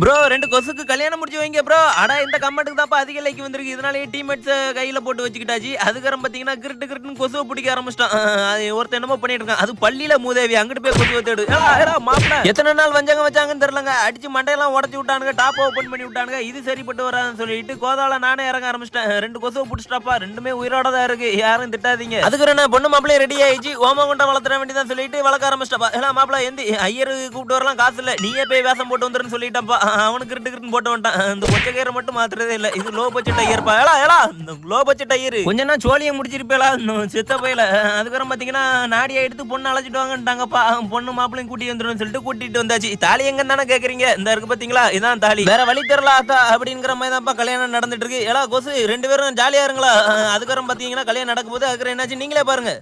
Bro 2 கொசுக்கு கல்யாணம் முடிச்சு வைங்க ப்ரோ. அட இந்த கமெண்ட்டுக்கு தான்ப்பா அதிக லைக் வந்திருக்கு. இதனாலேயே டீம்மேட்ஸ் கையில போட்டு வச்சுக்கிட்டாச்சு. அதுக்கப்புறம் பாத்தீங்கன்னா கிருட்டு கிருட்டுன்னு கொசுவ பிடிக்க ஆரம்பிச்சிட்டான். அது ஒருத்தன் என்னமோ பண்ணிட்டு இருக்கான். அது பள்ளியில மூதேவி அங்கிட்டு போய் கொசுவ தேடு. ஏடா ஏடா மாப்ள எத்தனை நாள் வஞ்சாங்க வச்சாங்கன்னு தெரியலங்க. அடிச்சு மண்டையெல்லாம் உடைச்சு விட்டானுங்க. டாப் ஓபன் பண்ணி விட்டானுங்க. இது சரிப்பட்டு வராதுன்னு சொல்லிட்டு கோதால நானே இறங்க ஆரம்பிச்சிட்டேன். 2 கொசுவ புடிச்சிட்டாப்பா. ரெண்டுமே உயிரோட தான் இருக்கு. யாரும் திட்டாதீங்க. அதுக்கு என்ன பொண்ணு மாப்பிளைய ரெடி ஆயிடுச்சு. ஓமகுண்டம் வளர்த்துற வேண்டியதான் சொல்லிட்டு வளர்க்க ஆரம்பிச்சிட்டப்பா. ஏன்னா மாப்பிள எந்தி ஐயர் கூப்பிட்டு வரலாம் காசு இல்ல. நீயே போய் வேஷம் போட்டு வந்துருன்னு சொல்லிட்டாப்பா. அவனுக்கு கிரிட்டு போட்டு வந்துட்டான். இந்த கொச்ச கயிறை மட்டும் மாத்துறதே இல்ல. இது லோ பட்ஜெட் டயர்ப்பா. ஏலா ஏலா லோ பட்ஜெட் டயர் கொஞ்ச நாள் சோழியை முடிச்சிருப்பேலா செத்த போயில. அதுக்கப்புறம் பாத்தீங்கன்னா நாடியை எடுத்து பொண்ணு அழைச்சிட்டு வாங்கட்டாங்கப்பா. பொண்ணு மாப்பிளையும் கூட்டி வந்துடும் சொல்லிட்டு கூட்டிட்டு வந்தாச்சு. தாலி எங்க தானே கேக்குறீங்க? இந்த இருக்கு பாத்தீங்களா இதான் தாலி. வேற வழி தெரியல அத்தா அப்படிங்கிற மாதிரி தான்ப்பா கல்யாணம் நடந்துட்டு இருக்கு. ஏலா கொசு 2 பேரும் ஜாலியா இருங்களா. அதுக்கப்புறம் பாத்தீங்கன்னா கல்யாணம் நடக்கும் போது அதுக்கப்புறம் என்னாச்சு நீங்களே பாருங்க.